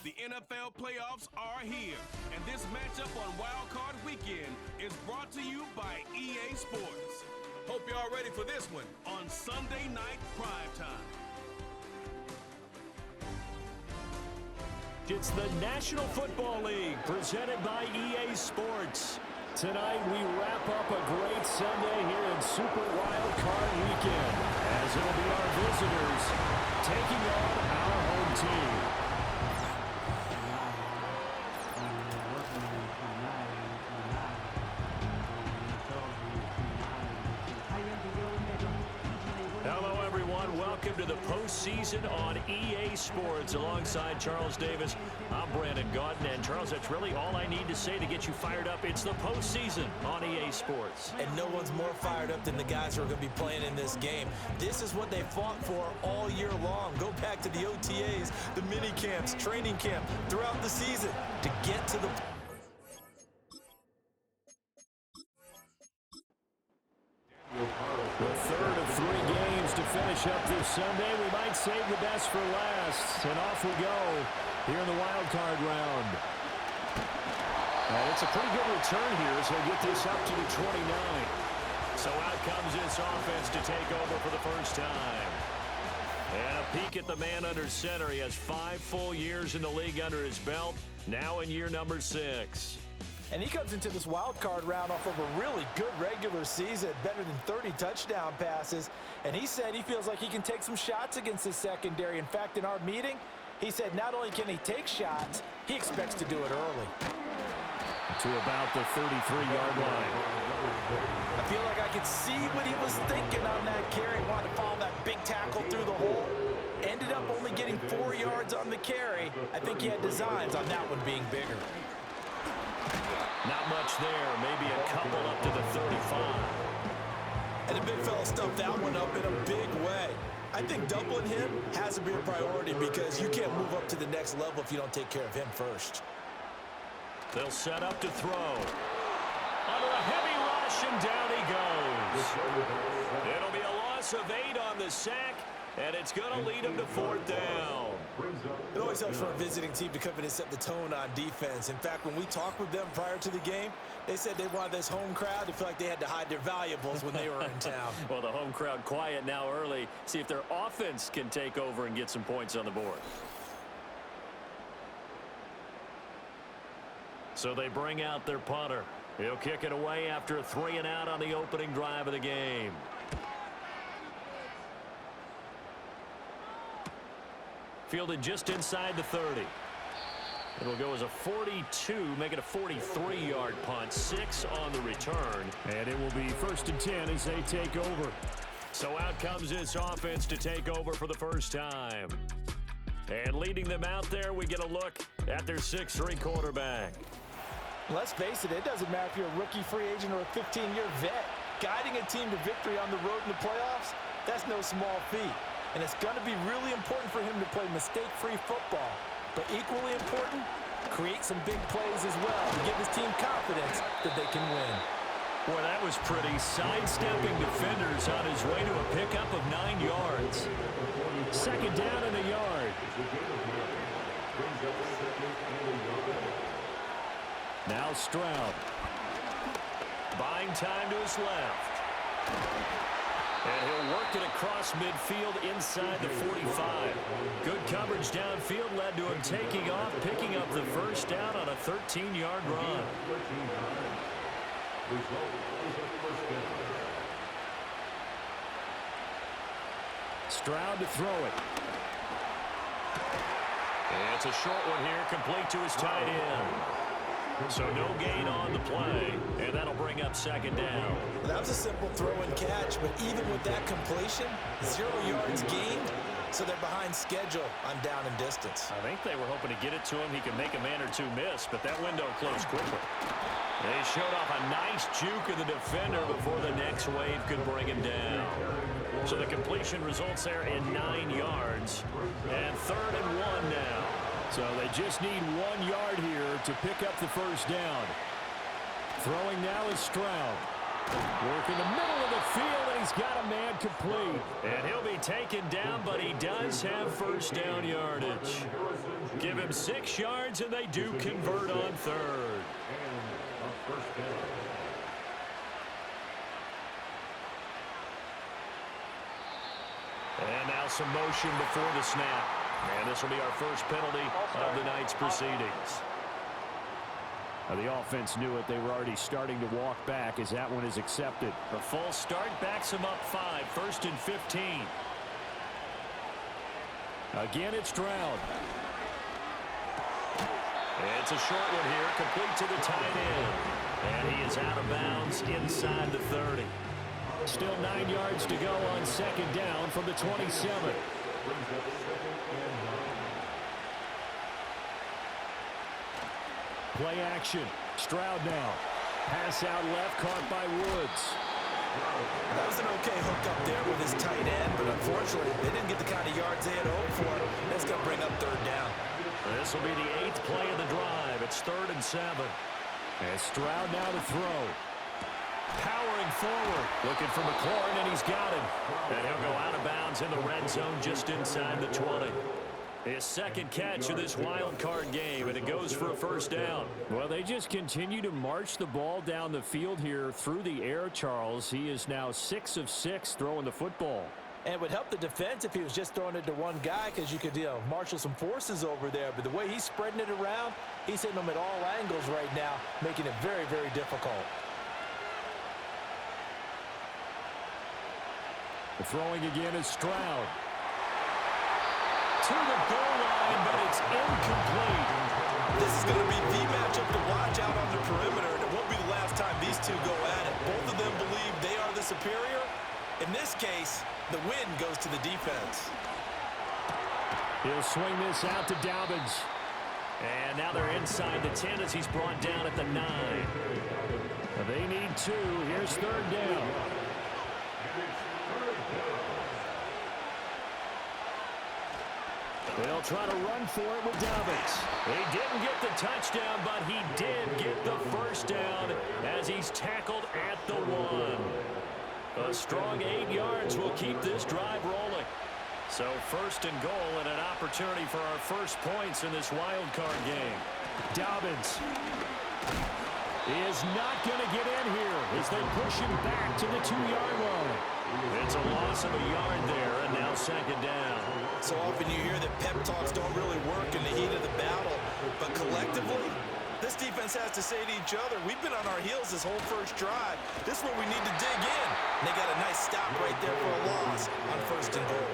The NFL playoffs are here, and this matchup on Wild Card Weekend is brought to you by EA Sports. Hope you're all ready for this one on Sunday Night Primetime. It's the National Football League presented by EA Sports. Tonight we wrap up a great Sunday here in Super Wild Card Weekend, as it'll be our visitors taking on our home team. Hello, everyone. Welcome to the postseason on EA Sports. Alongside Charles Davis, I'm Brandon Gaudin. And, Charles, that's really all I need to say to get you fired up. It's the postseason on EA Sports. And no one's more fired up than the guys who are going to be playing in this game. This is what they fought for all year long. Go back to the OTAs, the mini camps, training camp, throughout the season to get to the... The third of 3 games to finish up this Sunday. We might save the best for last. And off we go here in the wild card round. And it's a pretty good return here as he'll get this up to the 29. So out comes this offense to take over for the first time. And a peek at the man under center. He has 5 full years in the league under his belt. Now in year number 6. And he comes into this wild card round off of a really good regular season, better than 30 touchdown passes. And he said he feels like he can take some shots against his secondary. In fact, in our meeting, he said not only can he take shots, he expects to do it early. To about the 33-yard line. I feel like I could see what he was thinking on that carry. Wanted to follow that big tackle through the hole. Ended up only getting 4 yards on the carry. I think he had designs on that one being bigger. Not much there, maybe a couple up to the 35. And the big fella stuffed that one up in a big way. I think doubling him has to be a priority because you can't move up to the next level if you don't take care of him first. They'll set up to throw. Under a heavy rush, and down he goes. It'll be a loss of 8 on the sack, and it's going to lead him to 4th down. It always helps for a visiting team to come in and set the tone on defense. In fact, when we talked with them prior to the game, they said they wanted this home crowd to feel like they had to hide their valuables when they were in town. Well, the home crowd quiet now early. See if their offense can take over and get some points on the board. So they bring out their punter. He'll kick it away after a 3-and-out on the opening drive of the game. Fielded just inside the 30. It'll go as a 42, make it a 43-yard punt. 6 on the return. And it will be 1st and 10 as they take over. So out comes this offense to take over for the first time. And leading them out there, we get a look at their 6'3 quarterback. Let's face it, it doesn't matter if you're a rookie free agent or a 15-year vet. Guiding a team to victory on the road in the playoffs, that's no small feat. And it's going to be really important for him to play mistake-free football. But equally important, create some big plays as well to give his team confidence that they can win. Boy, that was pretty. Sidestepping defenders on his way to a pickup of 9 yards. 2nd down and a yard. Now Stroud. Buying time to his left. And he'll work it across midfield inside the 45. Good coverage downfield led to him taking off, picking up the first down on a 13-yard run. Stroud to throw it. And it's a short one here, complete to his tight end. So no gain on the play, and that'll bring up 2nd down. That was a simple throw and catch, but even with that completion, 0 yards gained, so they're behind schedule on down and distance. I think they were hoping to get it to him. He could make a man or two miss, but that window closed quickly. They showed off a nice juke of the defender before the next wave could bring him down. So the completion results there in 9 yards, and 3rd and 1 now. So they just need 1 yard here to pick up the first down. Throwing now is Stroud. Working the middle of the field, and he's got a man complete. And he'll be taken down, but he does have first down yardage. Give him 6 yards, and they do convert on third. And now some motion before the snap. And this will be our first penalty of the night's proceedings. The offense knew it. They were already starting to walk back as that one is accepted. A false start backs him up 5. 1st and 15. Again, it's Stroud. It's a short one here, complete to the tight end. And he is out of bounds inside the 30. Still 9 yards to go on 2nd down from the 27. Play action. Stroud now. Pass out left, caught by Woods. That was an okay hook up there with his tight end, but unfortunately, they didn't get the kind of yards they had hoped for. That's going to bring up 3rd down. This will be the 8th play of the drive. It's 3rd and 7. And Stroud now to throw. Powering forward. Looking for McLaurin, and he's got him. And he'll go out of bounds in the red zone just inside the 20. His 2nd catch of this wild card game, and it goes for a 1st down. Well, they just continue to march the ball down the field here through the air, Charles. He is now 6 of 6 throwing the football. And it would help the defense if he was just throwing it to one guy, because you could, marshal some forces over there. But the way he's spreading it around, he's hitting them at all angles right now, making it very, very difficult. The throwing again is Stroud. To the goal line, but it's incomplete. This is going to be the matchup to watch out on the perimeter, and it won't be the last time these two go at it. Both of them believe they are the superior. In this case, the win goes to the defense. He'll swing this out to Dobbins. And now they're inside the 10 as he's brought down at the 9. They need 2. Here's 3rd down. They'll try to run for it with Dobbins. He didn't get the touchdown, but he did get the 1st down as he's tackled at the 1. A strong 8 yards will keep this drive rolling. So 1st and goal and an opportunity for our first points in this wild card game. Dobbins is not going to get in here as they push him back to the 2-yard line. It's a loss of a yard there, and now 2nd down. So often you hear that pep talks don't really work in the heat of the battle, but collectively, this defense has to say to each other, we've been on our heels this whole first drive. This is where we need to dig in. And they got a nice stop right there for a loss on 1st and goal.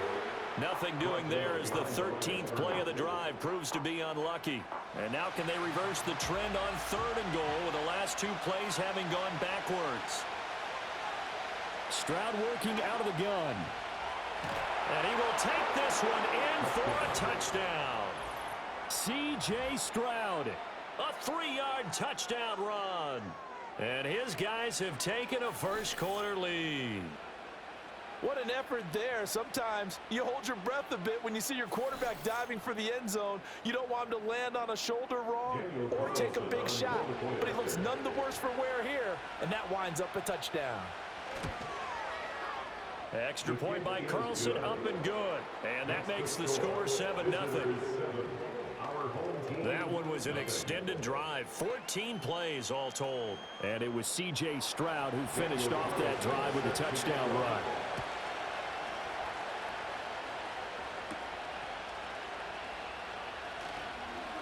Nothing doing there as the 13th play of the drive proves to be unlucky. And now can they reverse the trend on 3rd and goal with the last 2 plays having gone backwards? Stroud working out of the gun. And he will take this one in for a touchdown. C.J. Stroud, a 3-yard touchdown run. And his guys have taken a first-quarter lead. What an effort there. Sometimes you hold your breath a bit when you see your quarterback diving for the end zone. You don't want him to land on a shoulder wrong or take a big shot. But he looks none the worse for wear here, and that winds up a touchdown. Extra point by Carlson, up and good. And that makes the score 7-0. That one was an extended drive, 14 plays all told. And it was C.J. Stroud who finished off that drive with a touchdown run.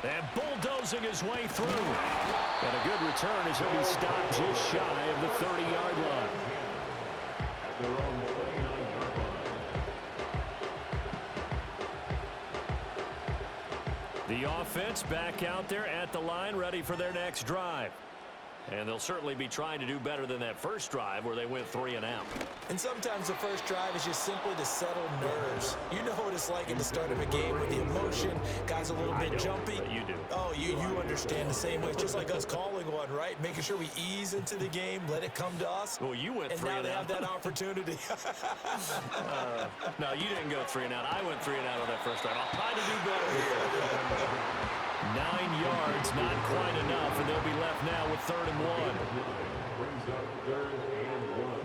And bulldozing his way through. And a good return as he'll be stopped just shy of the 30-yard line. The offense back out there at the line, ready for their next drive. And they'll certainly be trying to do better than that first drive where they went 3 and out. And sometimes the first drive is just simply to settle nerves. You know what it's like at the start of a game with the emotion. Guys a little bit jumpy. You do. Oh, you understand the same way. It's just like us calling one, right? Making sure we ease into the game, let it come to us. Well, you went 3 and out. And now they have that opportunity. No, you didn't go 3 and out. I went 3 and out on that first drive. I'll try to do better here. 9 yards, not quite enough, and they'll be left now with 3rd and 1. brings up 3rd and 1.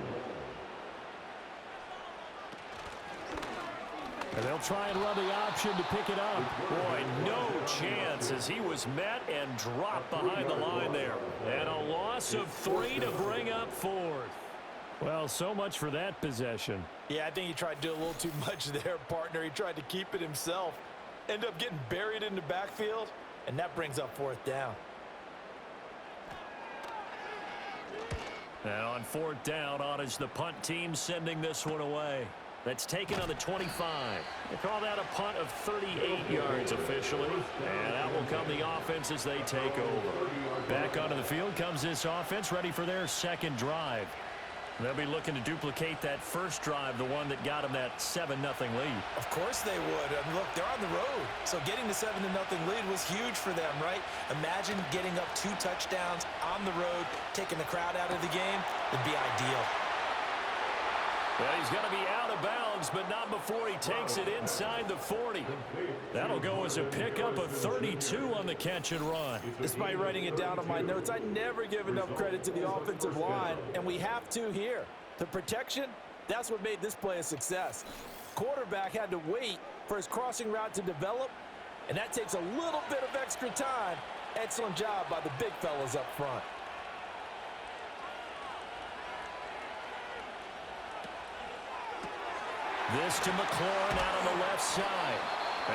And they'll try and run the option to pick it up. Boy, no chance as he was met and dropped behind the line there. And a loss of 3 to bring up 4th. Well, so much for that possession. Yeah, I think he tried to do a little too much there, partner. He tried to keep it himself. Ended up getting buried in the backfield, and that brings up 4th down. And on 4th down, on is the punt team sending this one away. That's taken on the 25. They call that a punt of 38 yards officially. And that will come the offense as they take over. Back onto the field comes this offense, ready for their second drive. They'll be looking to duplicate that first drive, the one that got them that 7-0 lead. Of course they would. I mean, look, they're on the road. So getting the 7-0 lead was huge for them, right? Imagine getting up 2 touchdowns on the road, taking the crowd out of the game. It'd be ideal. Well, he's going to be out of bounds, but not before he takes it inside the 40. That'll go as a pickup of 32 on the catch and run. Despite writing it down on my notes, I never give enough credit to the offensive line, and we have to here. The protection, that's what made this play a success. Quarterback had to wait for his crossing route to develop, and that takes a little bit of extra time. Excellent job by the big fellas up front. This to McLaurin out on the left side.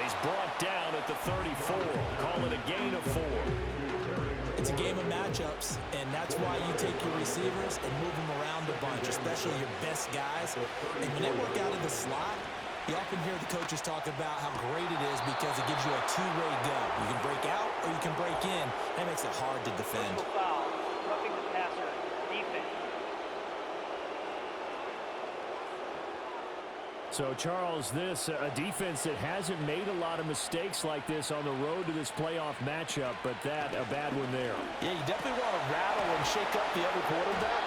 He's brought down at the 34. Call it a gain of 4. It's a game of matchups, and that's why you take your receivers and move them around a bunch, especially your best guys. And when they work out of the slot, you often hear the coaches talk about how great it is because it gives you a two-way go. You can break out or you can break in. That makes it hard to defend. Foul, roughing the passer, defense. So, Charles, this a defense that hasn't made a lot of mistakes like this on the road to this playoff matchup, but that a bad one there. Yeah, you definitely want to rattle and shake up the other quarterback,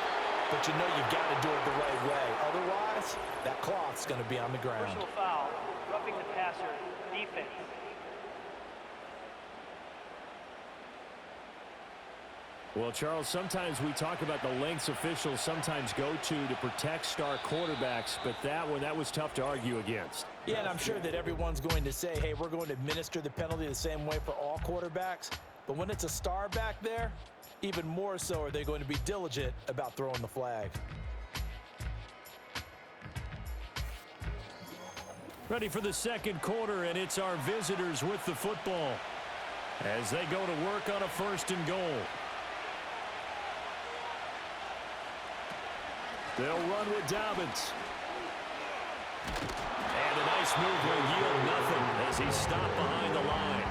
but you know you've got to do it the right way. Otherwise, that cloth's going to be on the ground. Personal foul, roughing the passer, defense. Well, Charles, sometimes we talk about the lengths officials sometimes go to protect star quarterbacks, but that one, that was tough to argue against. Yeah, and I'm sure that everyone's going to say, hey, we're going to administer the penalty the same way for all quarterbacks. But when it's a star back there, even more so are they going to be diligent about throwing the flag. Ready for the second quarter, and it's our visitors with the football as they go to work on a 1st and goal. They'll run with Dobbins. And a nice move will yield nothing as he's stopped behind the line.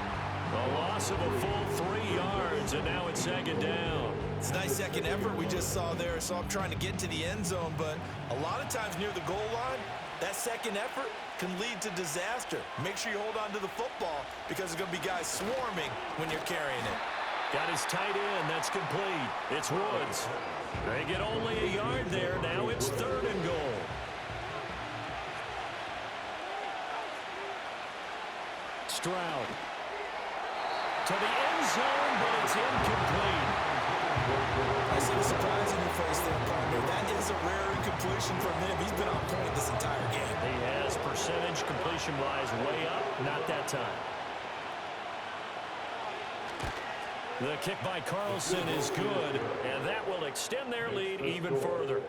A loss of a full 3 yards, and now it's 2nd down. It's a nice second effort we just saw there, so I'm trying to get to the end zone, but a lot of times near the goal line, that second effort can lead to disaster. Make sure you hold on to the football because there's going to be guys swarming when you're carrying it. Got his tight end. That's complete. It's Woods. They get only a yard there. Now it's 3rd and goal. Stroud. To the end zone, but it's incomplete. I see the surprise in your face there, partner. That is a rare incompletion from him. He's been on point this entire game. He has percentage completion-wise way up. Not that time. The kick by Carlson is good, and that will extend their lead even further.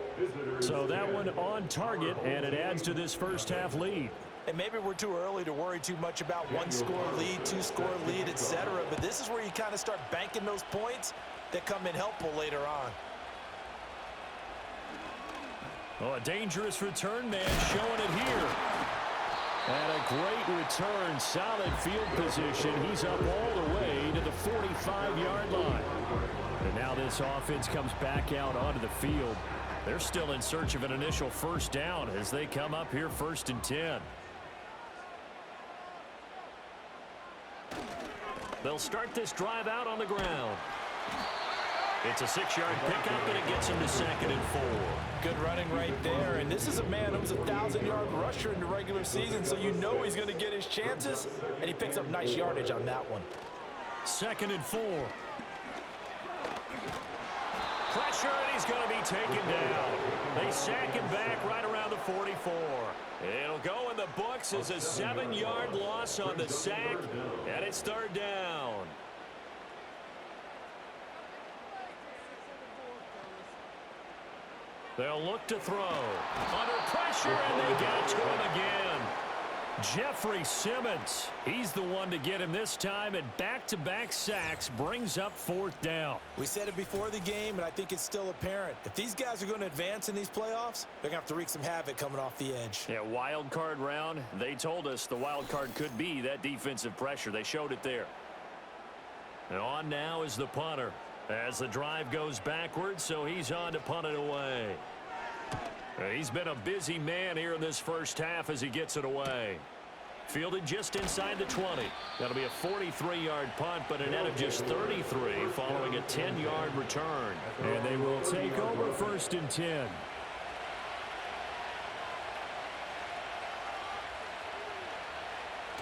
So that one on target, and it adds to this first half lead. And maybe we're too early to worry too much about 1-score lead, 2-score lead, etc. But this is where you kind of start banking those points that come in helpful later on. Oh, a dangerous return man showing it here. And a great return, solid field position. He's up all the way to the 45-yard line. And now this offense comes back out onto the field. They're still in search of an initial 1st down as they come up here 1st and 10. They'll start this drive out on the ground. It's a 6-yard pickup, and it gets him to 2nd and 4. Good running right there, and this is a man who was a 1,000-yard rusher in the regular season, so you know he's going to get his chances, and he picks up nice yardage on that one. 2nd and 4. pressure, and he's going to be taken down. They sack him back right around the 44. It'll go in the books as a 7-yard loss on the sack, and it's third down. They'll look to throw. Under pressure, and they get to him again. Jeffrey Simmons, he's the one to get him this time, and back-to-back sacks brings up fourth down. We said it before the game, and I think it's still apparent. If these guys are going to advance in these playoffs, they're going to have to wreak some havoc coming off the edge. Yeah, wild card round. They told us the wild card could be that defensive pressure. They showed it there. And on now is the punter as the drive goes backwards, so he's on to punt it away. He's been a busy man here in this first half as he gets it away. Fielded just inside the 20. That'll be a 43-yard punt, but a net of just 33 following a 10-yard return. And they will take over first and 10.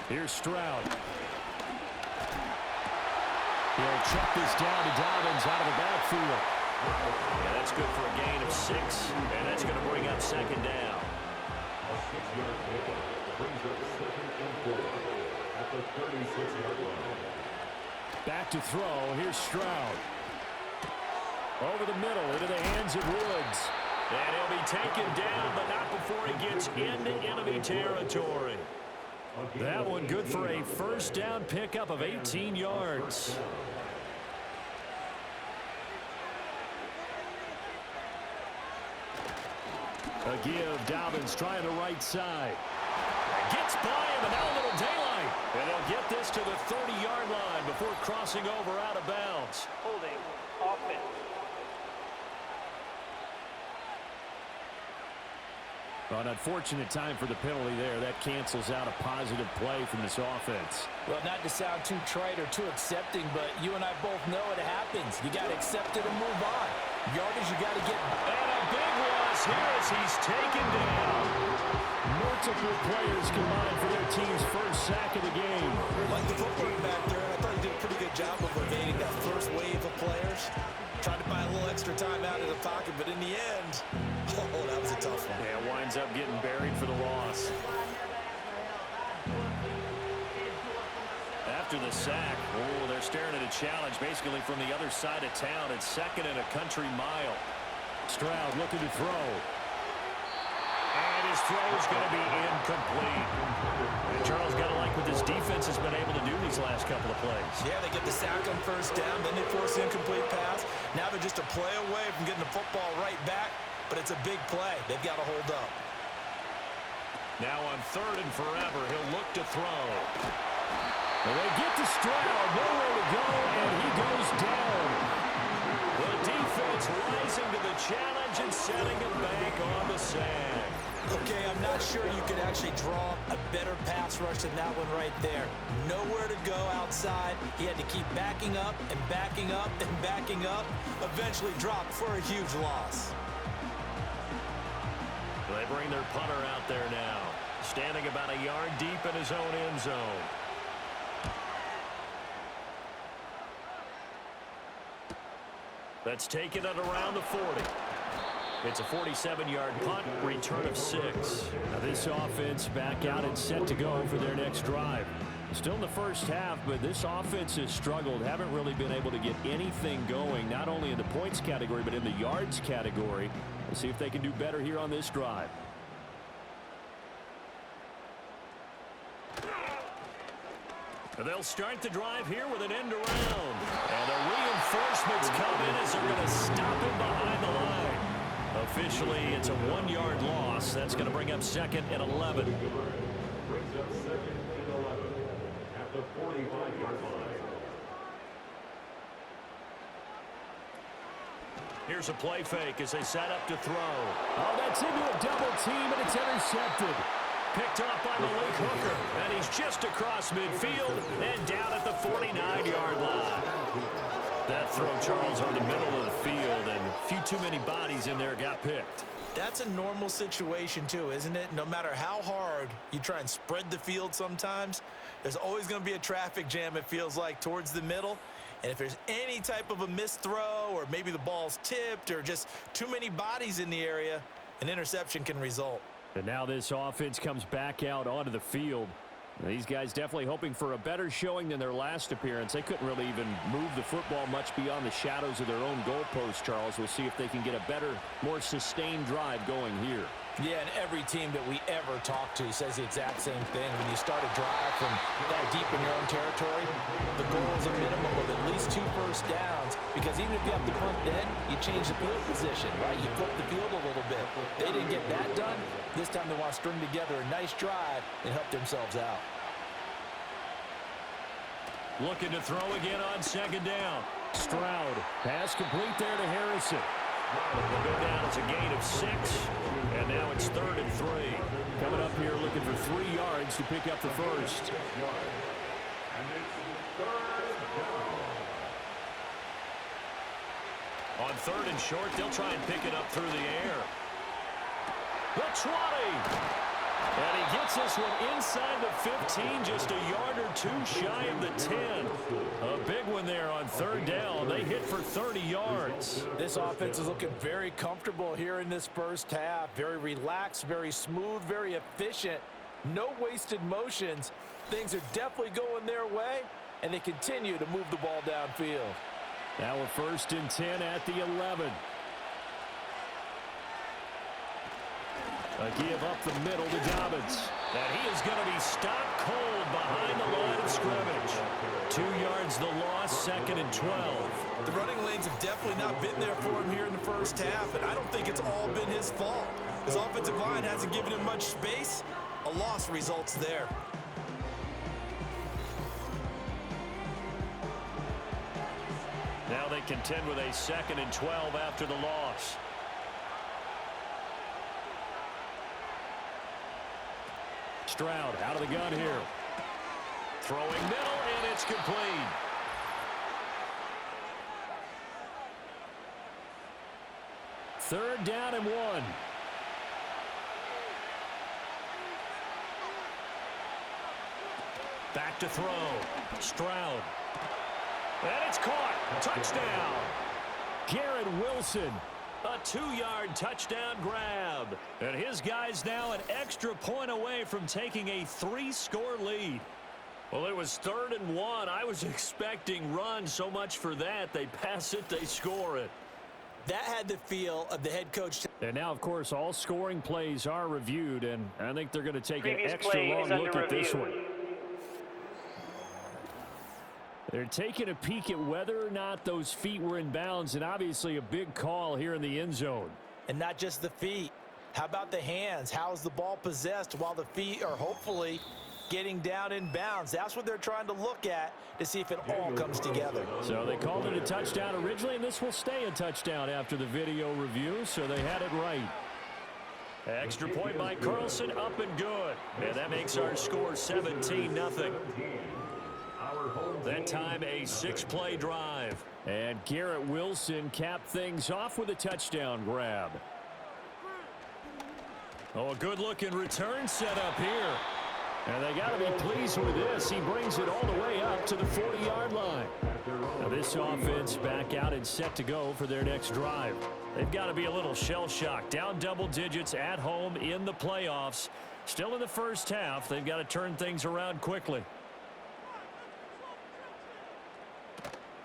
Here's Stroud. He'll check this down to Dobbins out of the backfield. Yeah, that's good for a gain of 6, and that's going to bring up second down. A 6-yard pickup brings up 2nd and 4 at the 36-yard line. Back to throw. Here's Stroud. Over the middle into the hands of Woods. And he'll be taken down, but not before he gets into enemy territory. That one good for a first down pickup of 18 yards. A give. Dobbins trying the right side. Gets by him, and now a little daylight. And they'll get this to the 30-yard line before crossing over out of bounds. Holding. Offense. An unfortunate time for the penalty there. That cancels out a positive play from this offense. Well, not to sound too trite or too accepting, but you and I both know it happens. You got to accept it and move on. Yardage you got to get. And a big loss here as he's taken down. Multiple players combined for their team's first sack of the game. Like the footwork back there, I thought he did a pretty good job of evading that first wave of players. Tried to buy a little extra time out of the pocket, but in the end, oh, that was a tough one. Yeah, winds up getting buried for the loss. After the sack, oh, they're staring at a challenge basically from the other side of town. It's 2nd and a country mile. Stroud looking to throw. And his throw is going to be incomplete. And Charles, got to like what this defense has been able to do these last couple of plays. Yeah, they get the sack on first down, then they force the incomplete pass. Now they're just a play away from getting the football right back, but it's a big play. They've got to hold up. Now on 3rd and forever, he'll look to throw. Well, they get to Stroud, nowhere to go, and he goes down. The defense rising to the challenge and setting him back on the sack. Okay, I'm not sure you could actually draw a better pass rush than that one right there. Nowhere to go outside. He had to keep backing up and backing up and backing up. Eventually dropped for a huge loss. They bring their punter out there now, standing about a yard deep in his own end zone. That's taken at around the 40. It's a 47-yard punt, return of 6. Now this offense back out and set to go for their next drive. Still in the first half, but this offense has struggled. Haven't really been able to get anything going, not only in the points category, but in the yards category. We'll see if they can do better here on this drive. They'll start the drive here with an end around. And the reinforcements come in as they're going to stop him behind the line. Officially, it's a 1-yard loss. That's going to bring up 2nd and 11. Brings up 2nd and 11 at the 45-yard line. Here's a play fake as they set up to throw. Oh, that's into a double team, and it's intercepted. Picked off by Malik Hooker, and he's just across midfield and down at the 49-yard line. That throw, Charles, over the middle of the field, and a few too many bodies in there got picked. That's a normal situation too, isn't it? No matter how hard you try and spread the field sometimes, there's always going to be a traffic jam, it feels like, towards the middle. And if there's any type of a missed throw or maybe the ball's tipped or just too many bodies in the area, an interception can result. And now this offense comes back out onto the field. These guys definitely hoping for a better showing than their last appearance. They couldn't really even move the football much beyond the shadows of their own goalpost, Charles. We'll see if they can get a better, more sustained drive going here. Yeah, and every team that we ever talk to says the exact same thing. When you start a drive from that deep in your own territory, the goal is a minimum of at least 2 first downs, because even if you have to punt then, you change the field position, right? You flip the field a little bit. They didn't get that done. This time they want to string together a nice drive and help themselves out. Looking to throw again on second down. Stroud. Pass complete there to Harrison. They'll go down. It's a gain of 6. And now it's 3rd and 3. Coming up here looking for 3 yards to pick up the first. On 3rd and short, they'll try and pick it up through the air. The 20. And he gets this one inside the 15, just a yard or 2 shy of the 10. A big one there on 3rd down. They hit for 30 yards. This offense is looking very comfortable here in this first half. Very relaxed, very smooth, very efficient. No wasted motions. Things are definitely going their way, and they continue to move the ball downfield. Now a 1st and 10 at the 11. A give up the middle to Dobbins. And he is going to be stopped cold behind the line of scrimmage. 2 yards the loss, 2nd and 12. The running lanes have definitely not been there for him here in the first half, and I don't think it's all been his fault. His offensive line hasn't given him much space. A loss results there. Now they contend with a 2nd and 12 after the loss. Stroud out of the gun here. Throwing middle, and it's complete. Third down and 1. Back to throw. Stroud. And it's caught. Touchdown. Garrett Wilson. A 2-yard touchdown grab. And his guys now an extra point away from taking a 3-score lead. Well, it was 3rd and 1. I was expecting run. So much for that. They pass it, they score it. That had the feel of the head coach. And now, of course, all scoring plays are reviewed, and I think they're going to take an extra play long is under look at this review. one. They're taking a peek at whether or not those feet were in bounds, and obviously a big call here in the end zone. And not just the feet. How about the hands? How is the ball possessed while the feet are hopefully getting down in bounds? That's what they're trying to look at to see if it all comes together. So they called it a touchdown originally, and this will stay a touchdown after the video review, so they had it right. Extra point by Carlson, up and good. And that makes our score 17-0. That time a 6-play drive. And Garrett Wilson capped things off with a touchdown grab. Oh, a good-looking return set up here. And they got to be pleased with this. He brings it all the way up to the 40-yard line. Now this offense back out and set to go for their next drive. They've got to be a little shell-shocked. Down double digits at home in the playoffs. Still in the first half. They've got to turn things around quickly.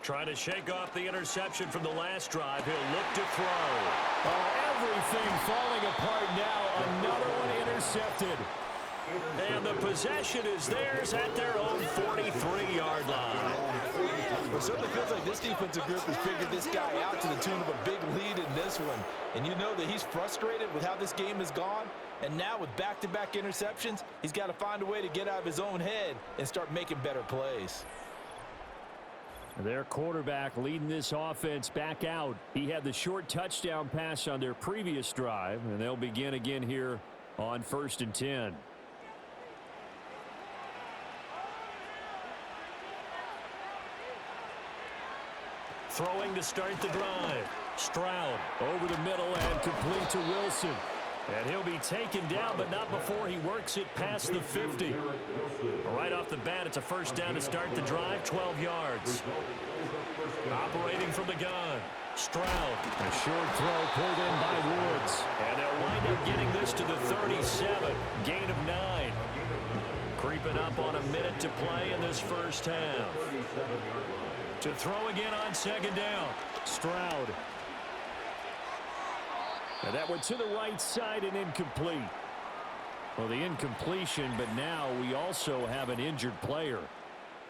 Trying to shake off the interception from the last drive. He'll look to throw. Oh, everything falling apart now. Another one intercepted. And the possession is theirs at their own 43-yard line. It certainly feels like this defensive group has figured this guy out to the tune of a big lead in this one. And you know that he's frustrated with how this game has gone. And now with back-to-back interceptions, he's got to find a way to get out of his own head and start making better plays. Their quarterback leading this offense back out. He had the short touchdown pass on their previous drive, and they'll begin again here on 1st and 10. Throwing to start the drive. Stroud over the middle and complete to Wilson. And he'll be taken down, but not before he works it past the 50. Right off the bat, it's a first down to start the drive, 12 yards. Operating from the gun. Stroud. A short throw pulled in by Woods. And they'll wind up getting this to the 37. Gain of 9. Creeping up on a minute to play in this first half. To throw again on second down. Stroud. And that went to the right side and incomplete. Well, the incompletion, but now we also have an injured player.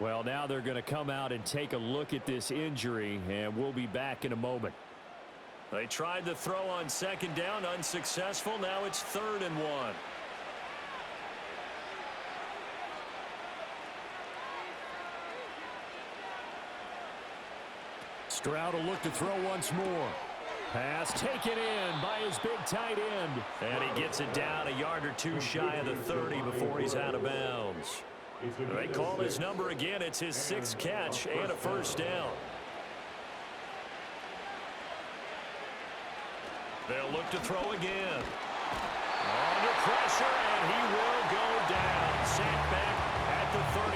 Well, now they're going to come out and take a look at this injury, and we'll be back in a moment. They tried the throw on second down, unsuccessful. Now it's 3rd and 1. Stroud will look to throw once more. Pass taken in by his big tight end. And he gets it down a yard or two shy of the 30 before he's out of bounds. They call his number again. It's his 6th catch and a first down. They'll look to throw again. Under pressure, and he will go down. Sacked back at the 38.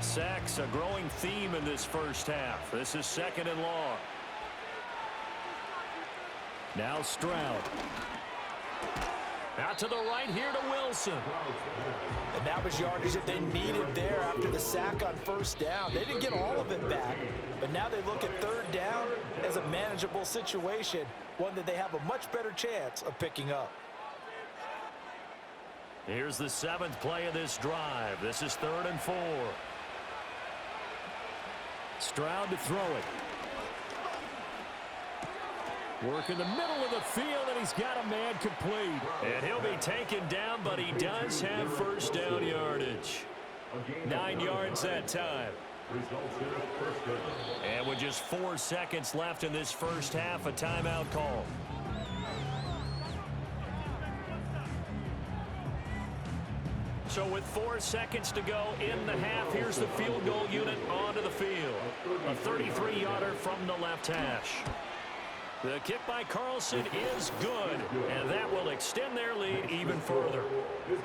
Sacks, a growing theme in this first half. This is 2nd and long. Now Stroud. Out to the right here to Wilson. And that was yardage that they needed there after the sack on first down. They didn't get all of it back, but now they look at 3rd down as a manageable situation, one that they have a much better chance of picking up. Here's the 7th play of this drive. This is 3rd and 4. Stroud to throw it. Work in the middle of the field, and he's got a man complete. And he'll be taken down, but he does have first down yardage. 9 yards that time. And with just 4 seconds left in this first half, a timeout call. So with 4 seconds to go in the half, here's the field goal unit onto the field. A 33-yarder from the left hash. The kick by Carlson is good, and that will extend their lead even further.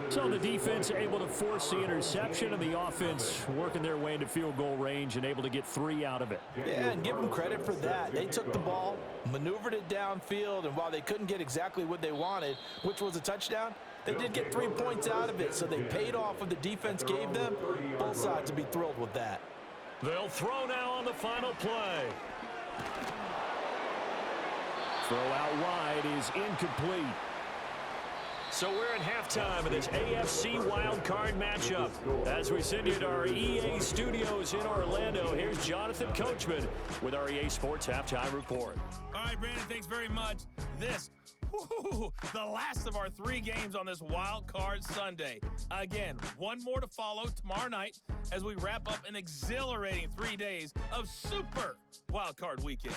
So the defense able to force the interception, and the offense working their way into field goal range and able to get 3 out of it. Yeah, and give them credit for that. They took the ball, maneuvered it downfield, and while they couldn't get exactly what they wanted, which was a touchdown, they did get 3 points out of it, so they paid off what the defense gave them. Both sides will be thrilled with that. They'll throw now on the final play. Throw out wide is incomplete. So we're at halftime of this AFC wildcard matchup. As we send you to our EA studios in Orlando, here's Jonathan Coachman with our EA Sports Halftime Report. All right, Brandon, thanks very much. The last of our 3 games on this Wild Card Sunday. Again, 1 more to follow tomorrow night as we wrap up an exhilarating 3 days of Super Wild Card Weekend.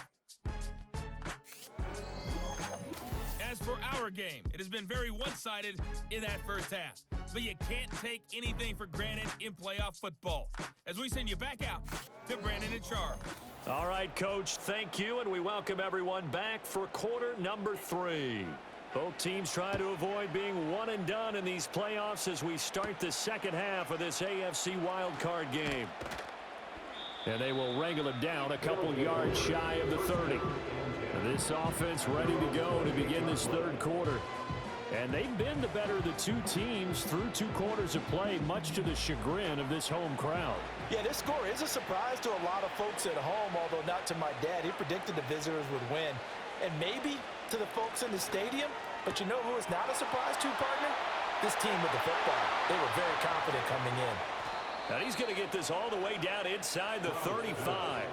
As for our game, it has been very one-sided in that first half. But you can't take anything for granted in playoff football. As we send you back out to Brandon and Charles. All right, Coach, thank you, and we welcome everyone back for quarter number 3. Both teams try to avoid being one and done in these playoffs as we start the second half of this AFC wildcard game. And they will wrangle it down a couple yards shy of the 30. This offense ready to go to begin this third quarter. And they've been the better of the 2 teams through 2 quarters of play, much to the chagrin of this home crowd. Yeah, this score is a surprise to a lot of folks at home, although not to my dad. He predicted the visitors would win. And maybe to the folks in the stadium, but you know who is not a surprise to, partner? This team with the football. They were very confident coming in. And he's going to get this all the way down inside the 35.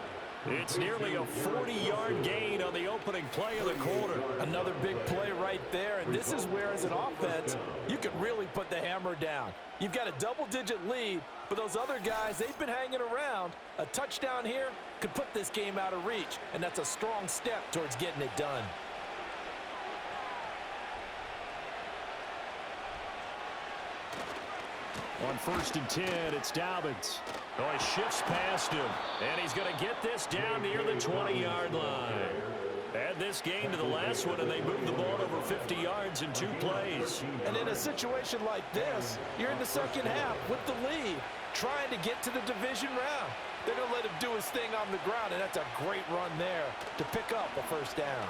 It's nearly a 40-yard gain on the opening play of the quarter. Another big play right there, and this is where, as an offense, you can really put the hammer down. You've got a double-digit lead, but those other guys, they've been hanging around. A touchdown here could put this game out of reach, and that's a strong step towards getting it done. On 1st and 10, it's Dobbins. Oh, he shifts past him, and he's going to get this down near the 20-yard line. Add this game to the last one, and they moved the ball over 50 yards in 2 plays. And in a situation like this, you're in the second half with the lead, trying to get to the division round. They're going to let him do his thing on the ground, and that's a great run there to pick up a first down.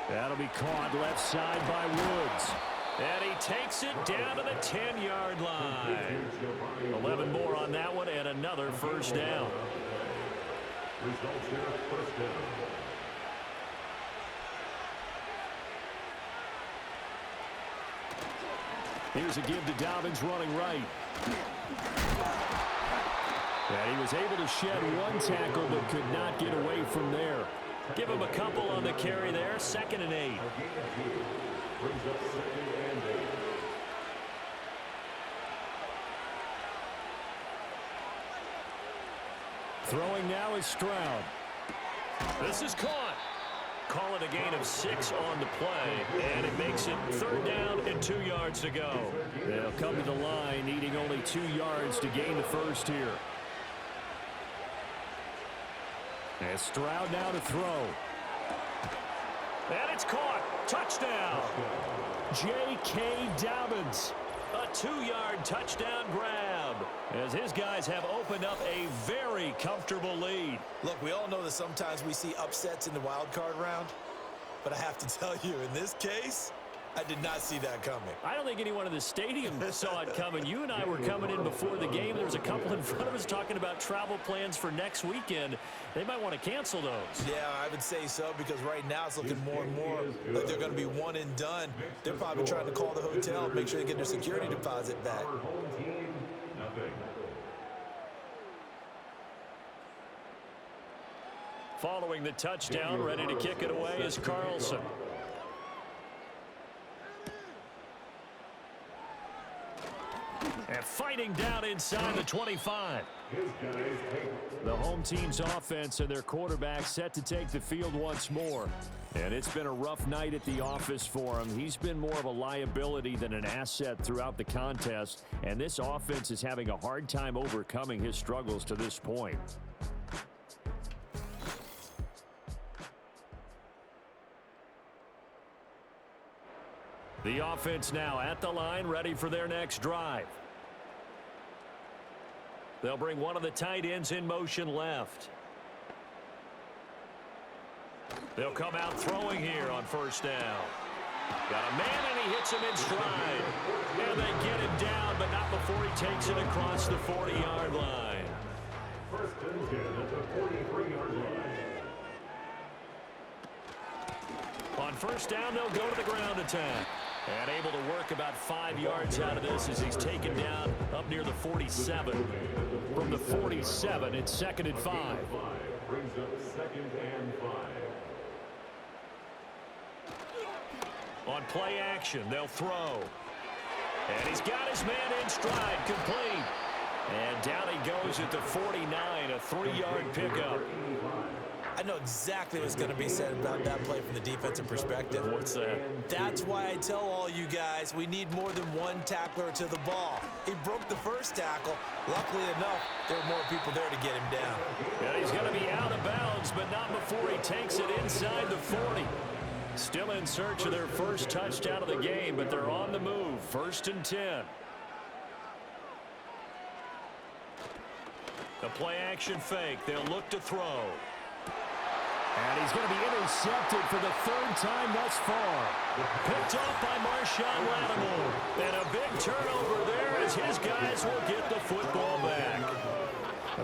That'll be caught left side by Woods. And he takes it down to the 10-yard line. 11 more on that one, and another first down. Results here, first down. Here's a give to Dobbins running right. And he was able to shed 1 tackle but could not get away from there. Give him a couple on the carry there. 2nd and 8. Brings up 2nd and 8. Throwing now is Stroud. This is caught. Call it a gain of 6 on the play, and it makes it 3rd down and 2 yards to go. They'll come to the line needing only 2 yards to gain the first here. And Stroud now to throw. And it's caught. Touchdown. J.K. Dobbins. A 2-yard touchdown grab as his guys have opened up a very comfortable lead. Look, we all know that sometimes we see upsets in the wild card round, but I have to tell you, in this case, I did not see that coming. I don't think anyone in the stadium saw it coming. You and I were coming in before the game. There was a couple in front of us talking about travel plans for next weekend. They might want to cancel those. Yeah, I would say so, because right now it's looking more and more like they're going to be one and done. They're probably trying to call the hotel and make sure they get their security deposit back. Our home team, nothing. Following the touchdown, ready to kick it away is Carlson. And fighting down inside the 25. The home team's offense and their quarterback set to take the field once more. And it's been a rough night at the office for him. He's been more of a liability than an asset throughout the contest. And this offense is having a hard time overcoming his struggles to this point. The offense now at the line, ready for their next drive. They'll bring one of the tight ends in motion left. They'll come out throwing here on 1st down. Got a man, and he hits him in stride. And they get him down, but not before he takes it across the 40-yard line. 1st and 10 at the 43-yard line. On 1st down, they'll go to the ground attack. And able to work about 5 yards out of this as he's taken down up near the 47. From the 47, it's 2nd and 5. Brings up 2nd and 5. On play action, they'll throw. And he's got his man in stride, complete. And down he goes at the 49, a 3-yard pickup. I know exactly what's going to be said about that play from the defensive perspective. What's that? That's why I tell all you guys we need more than one tackler to the ball. He broke the first tackle. Luckily enough, there were more people there to get him down. And he's going to be out of bounds, but not before he takes it inside the 40. Still in search of their first touchdown of the game, but they're on the move. 1st and 10. The play action fake. They'll look to throw. And he's going to be intercepted for the 3rd time thus far. Picked off by Marshawn Lattimore. And a big turnover there as his guys will get the football back.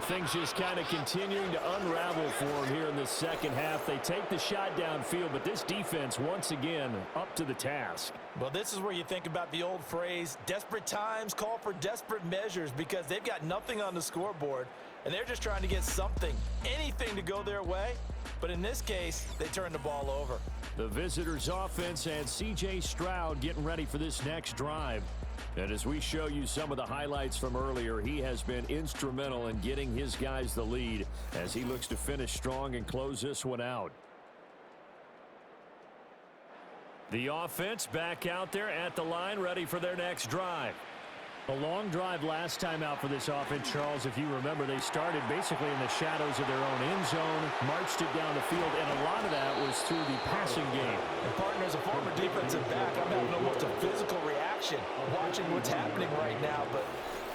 Things just kind of continuing to unravel for him here in the second half. They take the shot downfield, but this defense once again up to the task. Well, this is where you think about the old phrase, desperate times call for desperate measures, because they've got nothing on the scoreboard. and they're just trying to get something, anything to go their way. But in this case, they turn the ball over. The visitors' offense and C.J. Stroud getting ready for this next drive. And as we show you some of the highlights from earlier, he has been instrumental in getting his guys the lead as he looks to finish strong and close this one out. The offense back out there at the line, ready for their next drive. A long drive last time out for this offense, Charles. If you remember, they started basically in the shadows of their own end zone, marched it down the field, and a lot of that was through the passing game. And partner, as a former defensive back, I'm having almost a physical reaction watching what's happening right now. But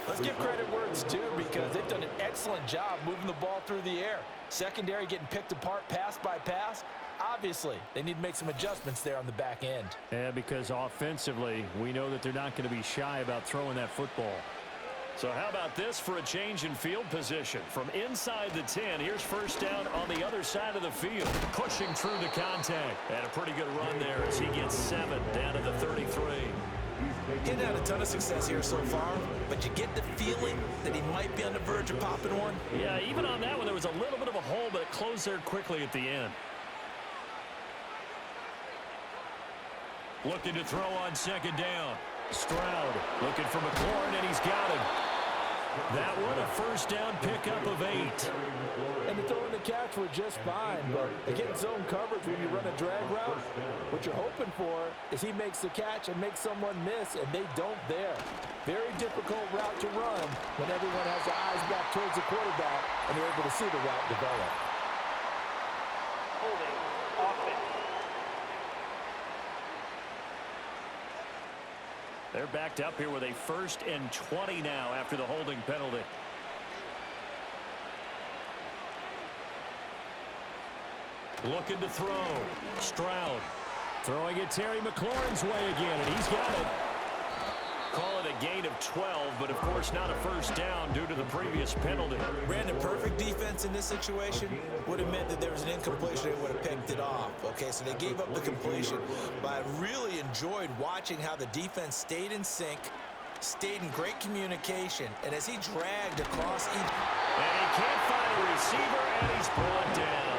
let's give credit where it's due, because they've done an excellent job moving the ball through the air. Secondary getting picked apart pass by pass. Obviously, they need to make some adjustments there on the back end. Yeah, because offensively, we know that they're not going to be shy about throwing that football. So how about this for a change in field position? From inside the 10, here's first down on the other side of the field. Pushing through the contact. And a pretty good run there as he gets 7 down to the 33. He's had a ton of success here so far, but you get the feeling that he might be on the verge of popping one. Yeah, even on that one, there was a little bit of a hole, but it closed there quickly at the end. Looking to throw on second down. Stroud looking for McLaurin, and he's got him. That one, a first down pickup of 8. And the throw and the catch were just fine, but against zone coverage when you run a drag route, what you're hoping for is he makes the catch and makes someone miss, and they don't there. Very difficult route to run when everyone has their eyes back towards the quarterback and they're able to see the route develop. Holding offense. They're backed up here with a 1st and 20 now after the holding penalty. Looking to throw. Stroud throwing it Terry McLaurin's way again, and he's got it. Call it a gain of 12, but of course not a first down due to the previous penalty. Brandon, perfect defense in this situation would have meant that there was an incompletion. They would have picked it off. Okay, so they gave up the completion, but I really enjoyed watching how the defense stayed in sync, stayed in great communication, and as he dragged across each... And he can't find a receiver, and he's brought down.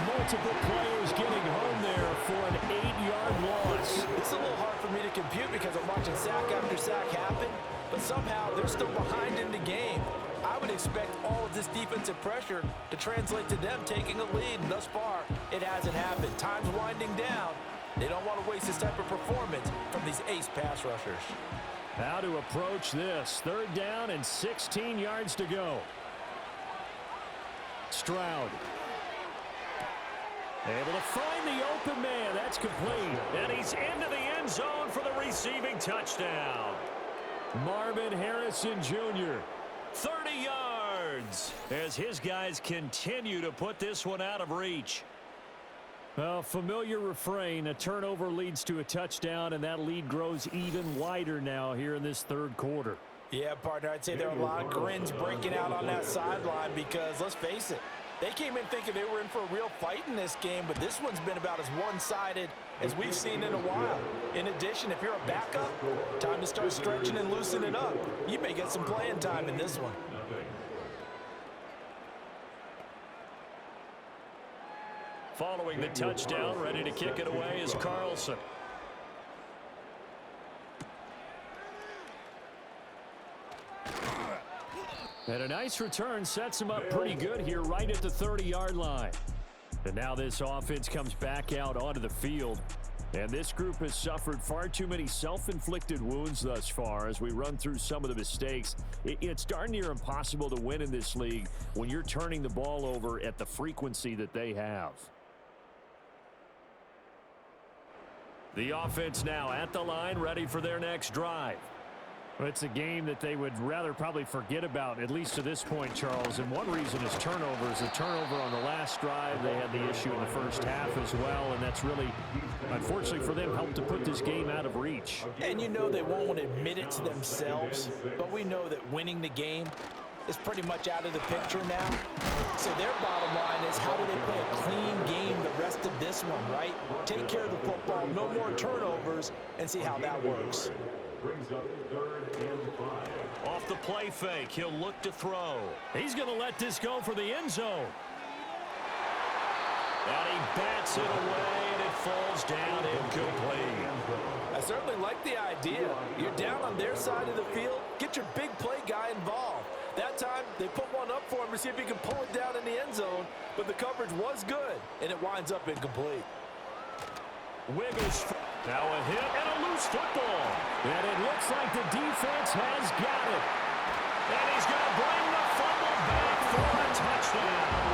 Multiple players getting home there for an 8-yard loss. It's a little hard for me to compute because I'm watching sack after sack happen, but somehow they're still behind in the game. I would expect all of this defensive pressure to translate to them taking a lead, and thus far, it hasn't happened. Time's winding down. They don't want to waste this type of performance from these ace pass rushers. How to approach this. 3rd down and 16 yards to go. Stroud. Able to find the open man. That's complete. And he's into the end zone for the receiving touchdown. Marvin Harrison Jr. 30 yards as his guys continue to put this one out of reach. Well, familiar refrain. A turnover leads to a touchdown, and that lead grows even wider now here in this 3rd quarter. Yeah, partner, I'd say there are a lot of grins breaking out on that sideline because, let's face it, they came in thinking they were in for a real fight in this game, but this one's been about as one-sided as we've seen in a while. In addition, if you're a backup, time to start stretching and loosening up. You may get some playing time in this one. Following the touchdown, ready to kick it away is Carlson. And a nice return sets him up pretty good here right at the 30-yard line. And now this offense comes back out onto the field. And this group has suffered far too many self-inflicted wounds thus far as we run through some of the mistakes. It's darn near impossible to win in this league when you're turning the ball over at the frequency that they have. The offense now at the line, ready for their next drive. Well, it's a game that they would rather probably forget about, at least to this point, Charles. And one reason is turnovers. A turnover on the last drive. They had the issue in the first half as well, and that's really, unfortunately for them, helped to put this game out of reach. And you know they won't want to admit it to themselves, but we know that winning the game is pretty much out of the picture now. So their bottom line is, how do they play a clean game the rest of this one, right? Take care of the football, no more turnovers, and see how that works. Brings up 3rd and 5. Off the play fake, he'll look to throw. He's going to let this go for the end zone. And he bats it away, and it falls down incomplete. I certainly like the idea. You're down on their side of the field. Get your big play guy involved. That time, they put one up for him to see if he can pull it down in the end zone, but the coverage was good, and it winds up incomplete. Wiggles. Now a hit and a loose football. And it looks like the defense has got it. And he's going to bring the fumble back for a touchdown.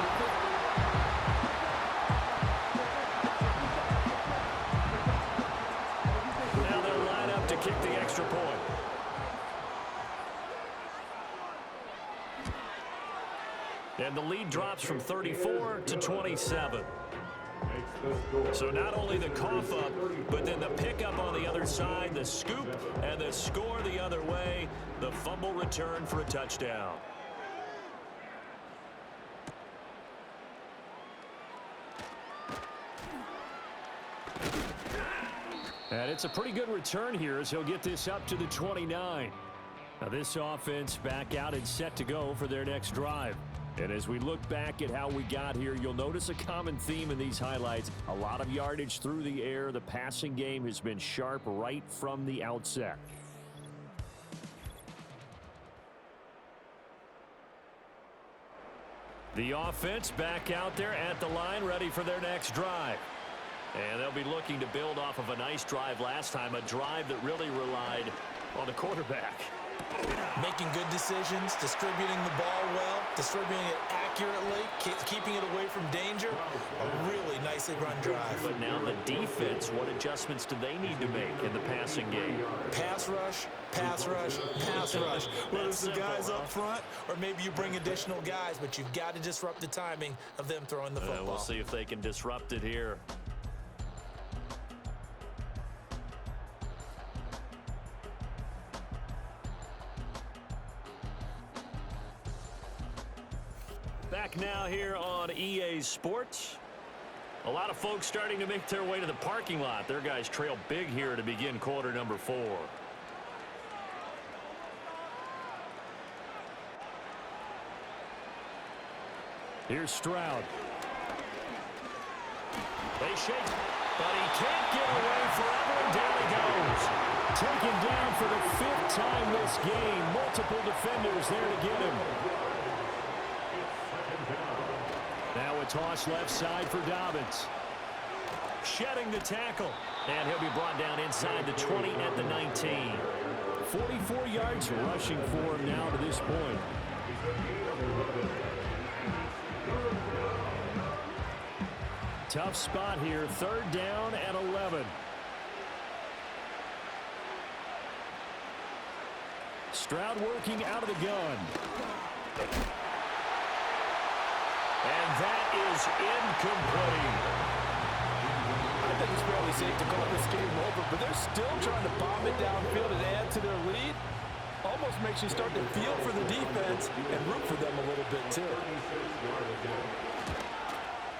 Now they'll line up to kick the extra point. And the lead drops from 34 to 27. So not only the cough up, but then the pickup on the other side, the scoop, and the score the other way. The fumble return for a touchdown. And it's a pretty good return here as he'll get this up to the 29. Now this offense back out and set to go for their next drive. And as we look back at how we got here, you'll notice a common theme in these highlights. A lot of yardage through the air. The passing game has been sharp right from the outset. The offense back out there at the line, ready for their next drive. And they'll be looking to build off of a nice drive last time, a drive that really relied on the quarterback. Making good decisions, distributing the ball well, distributing it accurately, keeping it away from danger. A really nicely run drive. But now the defense, what adjustments do they need to make in the passing game? Pass rush, pass rush, pass rush. Whether it's the guys up front or maybe you bring additional guys, but you've got to disrupt the timing of them throwing the football. We'll see if they can disrupt it here. Back now here on EA Sports. A lot of folks starting to make their way to the parking lot. Their guys trail big here to begin quarter number 4. Here's Stroud. They shake, but he can't get away forever, and down he goes. Taken down for the 5th time this game. Multiple defenders there to get him. Now a toss left side for Dobbins. Shedding the tackle. And he'll be brought down inside the 20 at the 19. 44 yards rushing for him now to this point. Tough spot here. 3rd down and 11. Stroud working out of the gun. And that is incomplete. I think it's fairly safe to call this game over, but they're still trying to bomb it downfield and add to their lead. Almost makes you start to feel for the defense and root for them a little bit, too.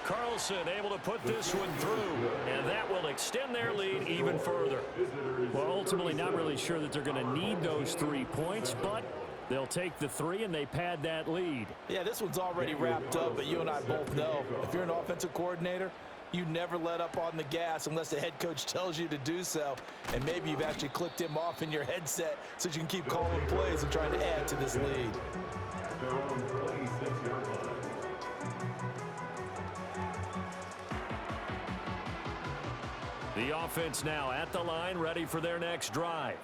Carlson able to put this one through, and that will extend their lead even further. Well, ultimately not really sure that they're going to need those 3 points, but they'll take the 3 and they pad that lead. Yeah, this one's already wrapped up, but you and I both know if you're an offensive coordinator, you never let up on the gas unless the head coach tells you to do so. And maybe you've actually clicked him off in your headset so you can keep calling plays and trying to add to this lead. The offense now at the line, ready for their next drive.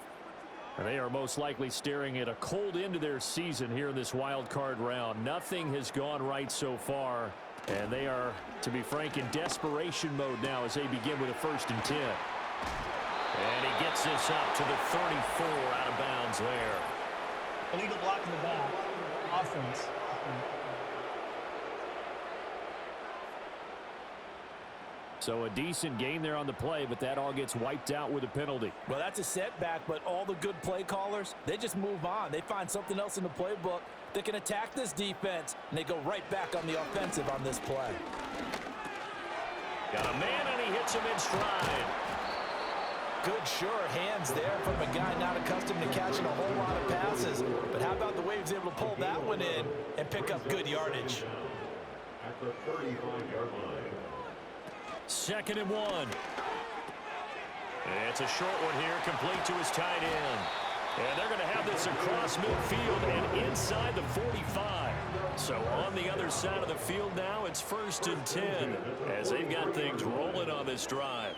And they are most likely staring at a cold end to their season here in this wild card round. Nothing has gone right so far, and they are, to be frank, in desperation mode now as they begin with a 1st and 10. And he gets this up to the 34 out of bounds there. Illegal block in the back. Offense. So a decent gain there on the play, but that all gets wiped out with a penalty. Well, that's a setback, but all the good play callers, they just move on. They find something else in the playbook that can attack this defense, and they go right back on the offensive on this play. Got a man, and he hits him in stride. Good, sure hands there from a guy not accustomed to catching a whole lot of passes. But how about the way he was able to pull that one in and pick up good yardage? At the 35-yard line. 2nd and 1. It's a short one here, complete to his tight end. And they're going to have this across midfield and inside the 45. So on the other side of the field now, it's 1st and 10 as they've got things rolling on this drive.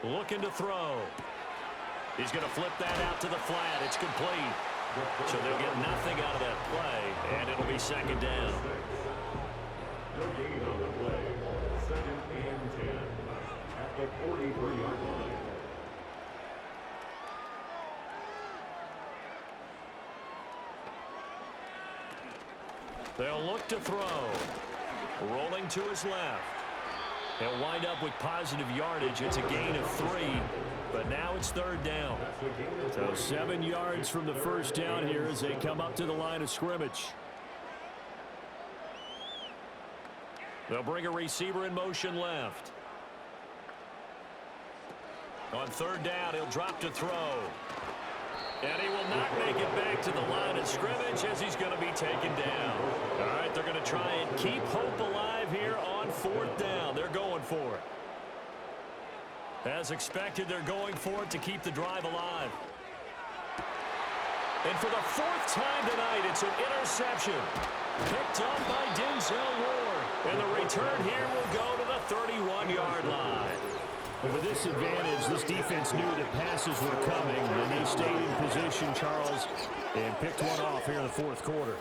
Looking to throw. He's going to flip that out to the flat. It's complete. So they'll get nothing out of that play, and it'll be 2nd down. No gain on the play. 2nd and 10 at the 43-yard line. They'll look to throw. Rolling to his left. They'll wind up with positive yardage. It's a gain of 3, but now it's 3rd down. So 7 yards from the 1st down here as they come up to the line of scrimmage. They'll bring a receiver in motion left. On 3rd down, he'll drop to throw. And he will not make it back to the line of scrimmage as he's going to be taken down. All right, they're going to try and keep hope alive here on 4th down. They're going for it. As expected, they're going for it to keep the drive alive. And for the 4th time tonight, it's an interception. Picked up by Denzel Ward. And the return here will go to the 31-yard line. With this advantage, this defense knew that passes were coming, and they stayed in position, Charles, and picked one off here in the 4th quarter.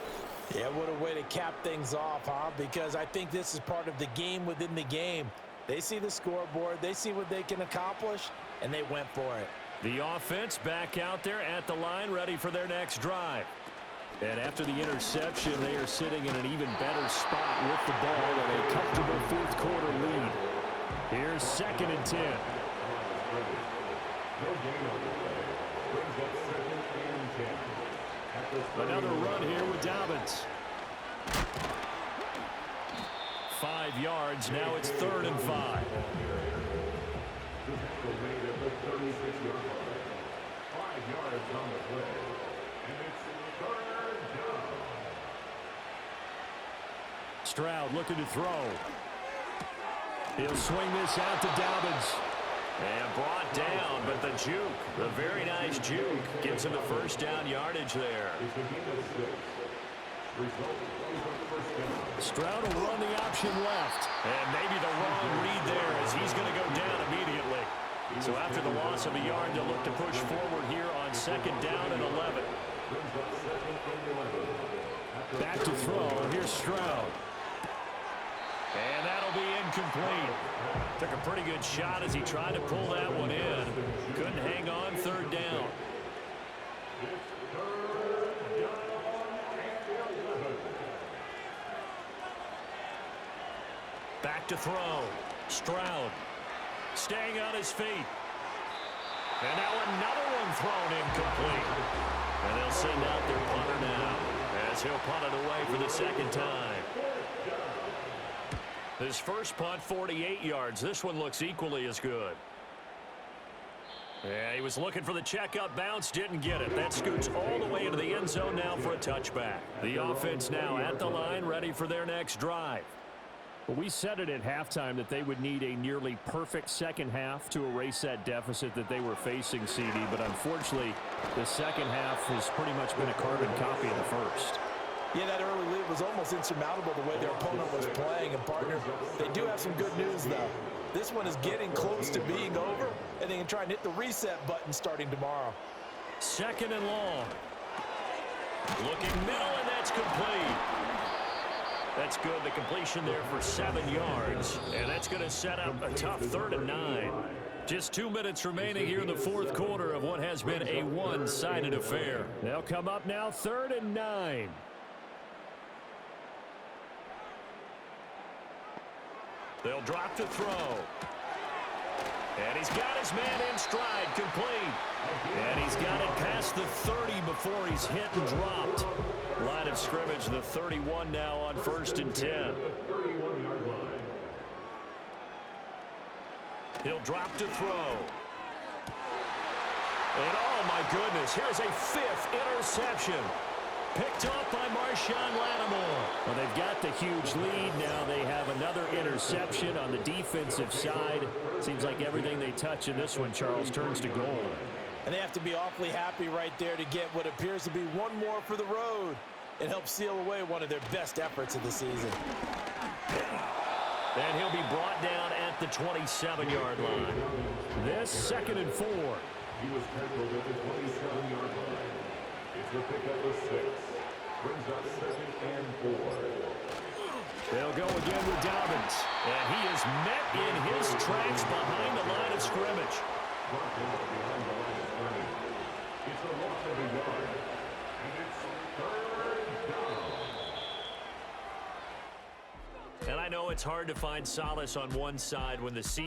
Yeah, what a way to cap things off, huh? Because I think this is part of the game within the game. They see the scoreboard, they see what they can accomplish, and they went for it. The offense back out there at the line, ready for their next drive. And after the interception, they are sitting in an even better spot with the ball and a comfortable 4th quarter lead. Here's 2nd and 10. Another run here with Dobbins. 5 yards. Now it's 3rd and 5. Stroud looking to throw. He'll swing this out to Dobbins. And brought down, but the juke, the very nice juke, gives him the 1st down yardage there. Stroud will run the option left. And maybe the wrong read there as he's going to go down immediately. So after the loss of a yard, they'll look to push forward here on 2nd down and 11. Back to throw. Here's Stroud. And that'll be incomplete. Took a pretty good shot as he tried to pull that one in. Couldn't hang on 3rd down. Back to throw. Stroud staying on his feet. And now another one thrown incomplete. And they'll send out their punter now as he'll punt it away for the 2nd time. His first punt, 48 yards. This one looks equally as good. Yeah, he was looking for the checkup bounce, didn't get it. That scoots all the way into the end zone now for a touchback. The offense now at the line, ready for their next drive. Well, we said it at halftime that they would need a nearly perfect second half to erase that deficit that they were facing, CD. But unfortunately, the second half has pretty much been a carbon copy of the first. Yeah, that early lead was almost insurmountable the way their opponent was playing. And, partner, they do have some good news, though. This one is getting close to being over, and they can try and hit the reset button starting tomorrow. 2nd and long. Looking middle, and that's complete. That's good. The completion there for 7 yards. And that's going to set up a tough 3rd and 9. Just 2 minutes remaining here in the 4th quarter of what has been a one-sided affair. They'll come up now 3rd and 9. They'll drop to throw. And he's got his man in stride, complete. And he's got it past the 30 before he's hit and dropped. Line of scrimmage, the 31 now on 1st and 10. He'll drop to throw. And oh my goodness, here's a 5th interception. Picked off by Marshawn Lattimore. Well, they've got the huge lead. Now they have another interception on the defensive side. Seems like everything they touch in this one, Charles, turns to gold. And they have to be awfully happy right there to get what appears to be one more for the road. It helps seal away one of their best efforts of the season. And he'll be brought down at the 27-yard line. This 2nd and 4. He was tackled at the 27-yard line. It's the pickup of 6. Brings up 2nd and 4. They'll go again with Dobbins. And he is met in his tracks behind the line of scrimmage. Brought down behind the line of scrimmage. It's a loss of a yard. And it's 3rd down. And I know it's hard to find solace on one side when the season